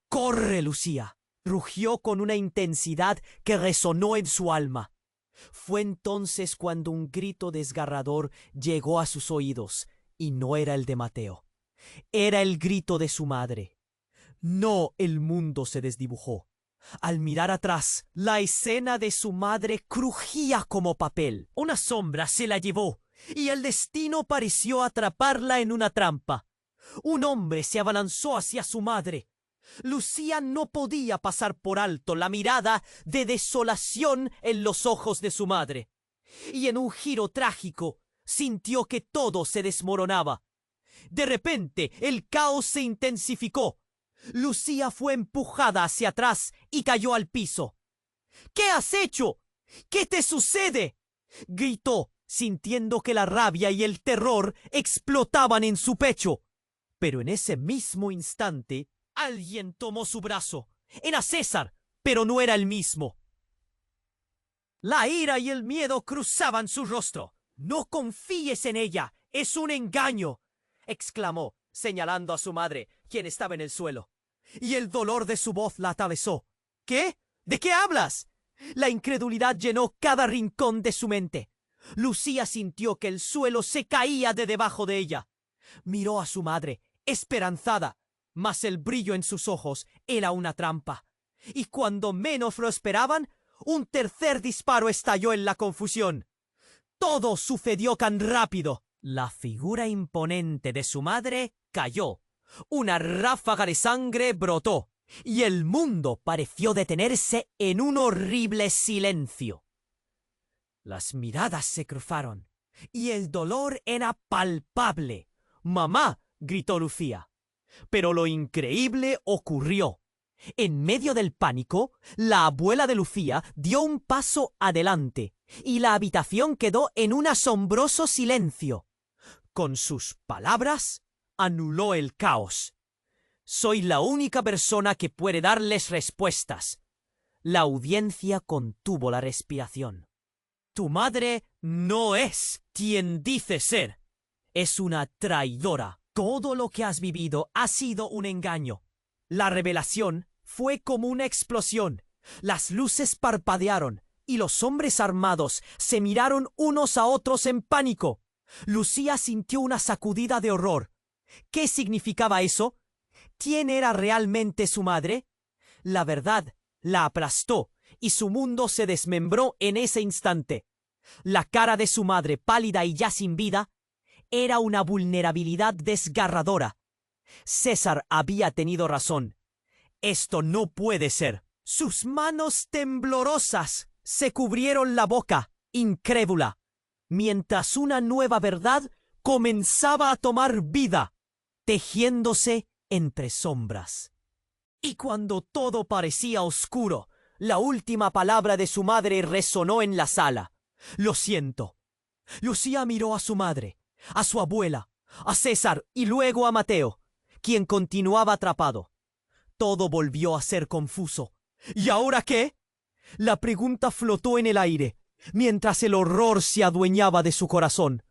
¡Corre, Lucía! Rugió con una intensidad que resonó en su alma. Fue entonces cuando un grito desgarrador llegó a sus oídos, y no era el de Mateo. Era el grito de su madre. No, el mundo se desdibujó. Al mirar atrás, la escena de su madre crujía como papel. Una sombra se la llevó, y el destino pareció atraparla en una trampa. Un hombre se abalanzó hacia su madre. Lucía no podía pasar por alto la mirada de desolación en los ojos de su madre. Y en un giro trágico, sintió que todo se desmoronaba. De repente, el caos se intensificó. Lucía fue empujada hacia atrás y cayó al piso. ¿Qué has hecho? ¿Qué te sucede?, gritó, sintiendo que la rabia y el terror explotaban en su pecho. Pero en ese mismo instante, alguien tomó su brazo. Era César, pero no era el mismo. La ira y el miedo cruzaban su rostro. «No confíes en ella, es un engaño», exclamó, señalando a su madre, quien estaba en el suelo. Y el dolor de su voz la atravesó. «¿Qué? ¿De qué hablas?». La incredulidad llenó cada rincón de su mente. Lucía sintió que el suelo se caía de debajo de ella. Miró a su madre, esperanzada, mas el brillo en sus ojos era una trampa. Y cuando menos lo esperaban, un tercer disparo estalló en la confusión. Todo sucedió tan rápido. La figura imponente de su madre cayó. Una ráfaga de sangre brotó, y el mundo pareció detenerse en un horrible silencio. Las miradas se cruzaron, y el dolor era palpable. «¡Mamá!», gritó Lucía. Pero lo increíble ocurrió. En medio del pánico, la abuela de Lucía dio un paso adelante, y la habitación quedó en un asombroso silencio. Con sus palabras, anuló el caos. «Soy la única persona que puede darles respuestas». La audiencia contuvo la respiración. «Tu madre no es quien dice ser. Es una traidora. Todo lo que has vivido ha sido un engaño». La revelación fue como una explosión. Las luces parpadearon y los hombres armados se miraron unos a otros en pánico. Lucía sintió una sacudida de horror. ¿Qué significaba eso? ¿Quién era realmente su madre? La verdad la aplastó y su mundo se desmembró en ese instante. La cara de su madre, pálida y ya sin vida, era una vulnerabilidad desgarradora. César había tenido razón. Esto no puede ser. Sus manos temblorosas se cubrieron la boca, incrédula, mientras una nueva verdad comenzaba a tomar vida, tejiéndose entre sombras. Y cuando todo parecía oscuro, la última palabra de su madre resonó en la sala. «Lo siento». Lucía miró a su madre, a su abuela, a César y luego a Mateo, quien continuaba atrapado. Todo volvió a ser confuso. ¿Y ahora qué? La pregunta flotó en el aire, mientras el horror se adueñaba de su corazón.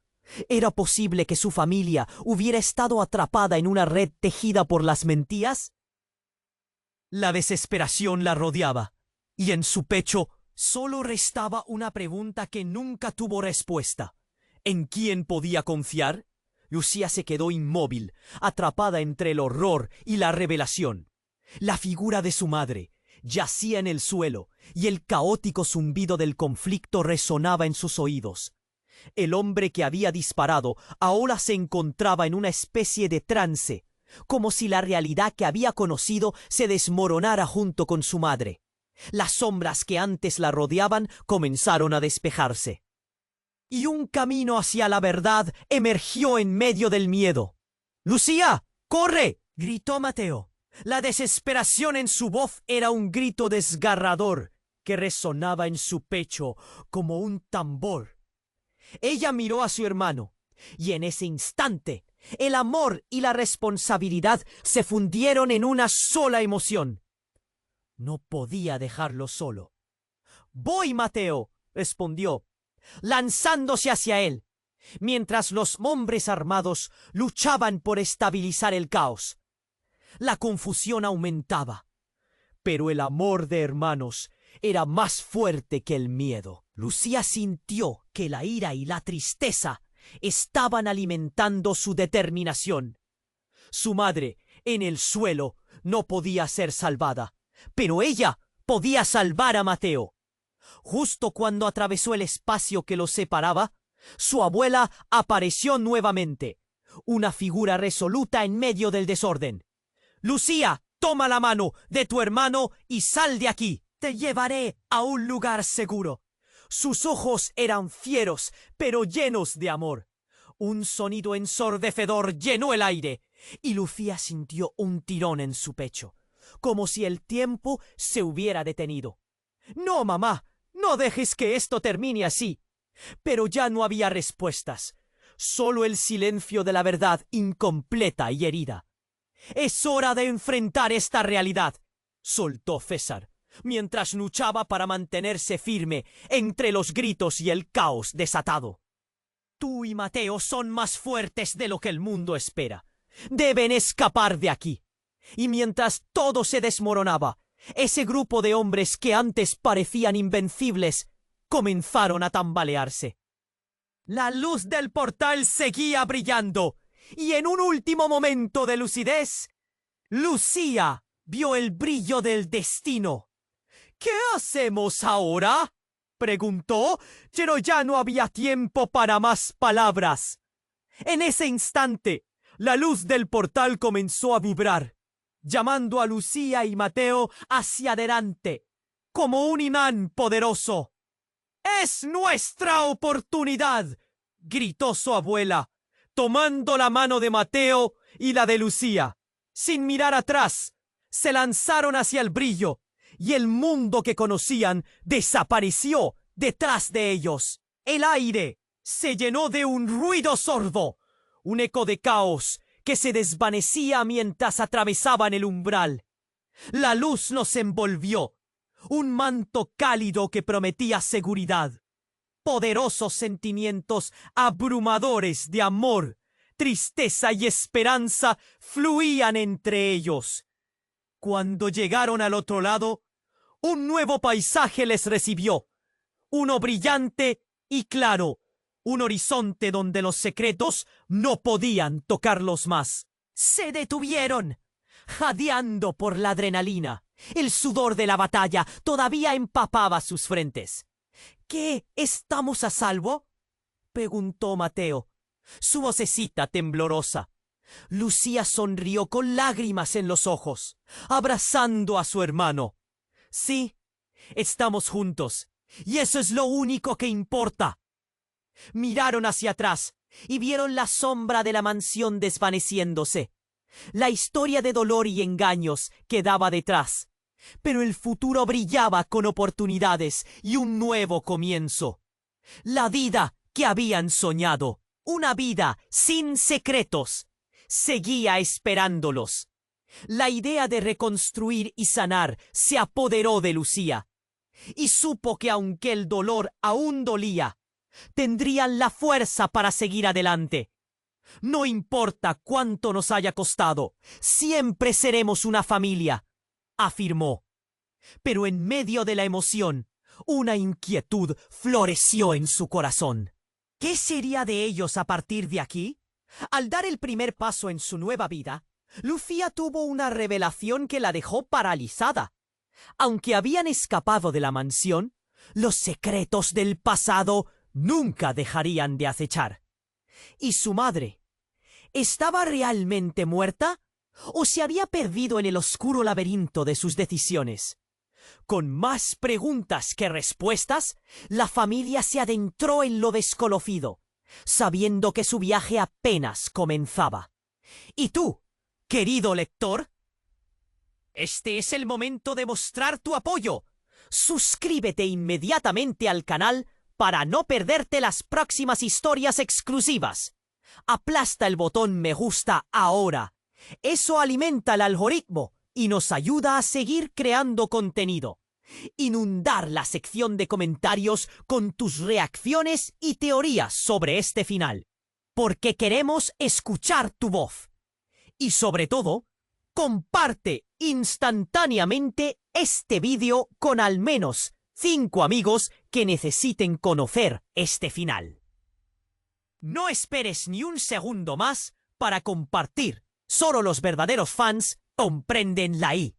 ¿Era posible que su familia hubiera estado atrapada en una red tejida por las mentiras? La desesperación la rodeaba, y en su pecho solo restaba una pregunta que nunca tuvo respuesta. ¿En quién podía confiar? Lucía se quedó inmóvil, atrapada entre el horror y la revelación. La figura de su madre yacía en el suelo, y el caótico zumbido del conflicto resonaba en sus oídos. El hombre que había disparado ahora se encontraba en una especie de trance, como si la realidad que había conocido se desmoronara junto con su madre. Las sombras que antes la rodeaban comenzaron a despejarse. Y un camino hacia la verdad emergió en medio del miedo. «¡Lucía, corre!», gritó Mateo. La desesperación en su voz era un grito desgarrador que resonaba en su pecho como un tambor. Ella miró a su hermano, y en ese instante el amor y la responsabilidad se fundieron en una sola emoción. No podía dejarlo solo. «Voy, Mateo», respondió, lanzándose hacia él, mientras los hombres armados luchaban por estabilizar el caos. La confusión aumentaba, pero el amor de hermanos era más fuerte que el miedo. Lucía sintió que la ira y la tristeza estaban alimentando su determinación. Su madre, en el suelo, no podía ser salvada, pero ella podía salvar a Mateo. Justo cuando atravesó el espacio que los separaba, su abuela apareció nuevamente, una figura resoluta en medio del desorden. «Lucía, toma la mano de tu hermano y sal de aquí. Te llevaré a un lugar seguro». Sus ojos eran fieros, pero llenos de amor. Un sonido ensordecedor llenó el aire, y Lucía sintió un tirón en su pecho, como si el tiempo se hubiera detenido. «No, mamá, no dejes que esto termine así». Pero ya no había respuestas, solo el silencio de la verdad incompleta y herida. «Es hora de enfrentar esta realidad», soltó César, mientras luchaba para mantenerse firme entre los gritos y el caos desatado. «Tú y Mateo son más fuertes de lo que el mundo espera. Deben escapar de aquí». Y mientras todo se desmoronaba, ese grupo de hombres que antes parecían invencibles comenzaron a tambalearse. La luz del portal seguía brillando, y en un último momento de lucidez, Lucía vio el brillo del destino. «¿Qué hacemos ahora?», preguntó, pero ya no había tiempo para más palabras. En ese instante, la luz del portal comenzó a vibrar, llamando a Lucía y Mateo hacia adelante, como un imán poderoso. «¡Es nuestra oportunidad!», gritó su abuela, tomando la mano de Mateo y la de Lucía. Sin mirar atrás, se lanzaron hacia el brillo, y el mundo que conocían desapareció detrás de ellos. El aire se llenó de un ruido sordo, un eco de caos que se desvanecía mientras atravesaban el umbral. La luz los envolvió, un manto cálido que prometía seguridad. Poderosos sentimientos abrumadores de amor, tristeza y esperanza fluían entre ellos. Cuando llegaron al otro lado, un nuevo paisaje les recibió, uno brillante y claro, un horizonte donde los secretos no podían tocarlos más. Se detuvieron, jadeando por la adrenalina. El sudor de la batalla todavía empapaba sus frentes. «¿Qué? ¿Estamos a salvo?», preguntó Mateo, su vocecita temblorosa. Lucía sonrió con lágrimas en los ojos, abrazando a su hermano. «Sí, estamos juntos, y eso es lo único que importa». Miraron hacia atrás y vieron la sombra de la mansión desvaneciéndose. La historia de dolor y engaños quedaba detrás, pero el futuro brillaba con oportunidades y un nuevo comienzo. La vida que habían soñado, una vida sin secretos, seguía esperándolos. La idea de reconstruir y sanar se apoderó de Lucía, y supo que aunque el dolor aún dolía, tendrían la fuerza para seguir adelante. «No importa cuánto nos haya costado, siempre seremos una familia», afirmó. Pero en medio de la emoción, una inquietud floreció en su corazón. ¿Qué sería de ellos a partir de aquí? Al dar el primer paso en su nueva vida, Lucía tuvo una revelación que la dejó paralizada. Aunque habían escapado de la mansión, los secretos del pasado nunca dejarían de acechar. ¿Y su madre? ¿Estaba realmente muerta? ¿O se había perdido en el oscuro laberinto de sus decisiones? Con más preguntas que respuestas, la familia se adentró en lo desconocido, sabiendo que su viaje apenas comenzaba. ¿Y tú, querido lector? Este es el momento de mostrar tu apoyo. Suscríbete inmediatamente al canal para no perderte las próximas historias exclusivas. Aplasta el botón me gusta ahora. Eso alimenta el algoritmo y nos ayuda a seguir creando contenido. Inundar la sección de comentarios con tus reacciones y teorías sobre este final, porque queremos escuchar tu voz. Y sobre todo, comparte instantáneamente este vídeo con al menos 5 amigos que necesiten conocer este final. No esperes ni un segundo más para compartir. Solo los verdaderos fans comprenden la I.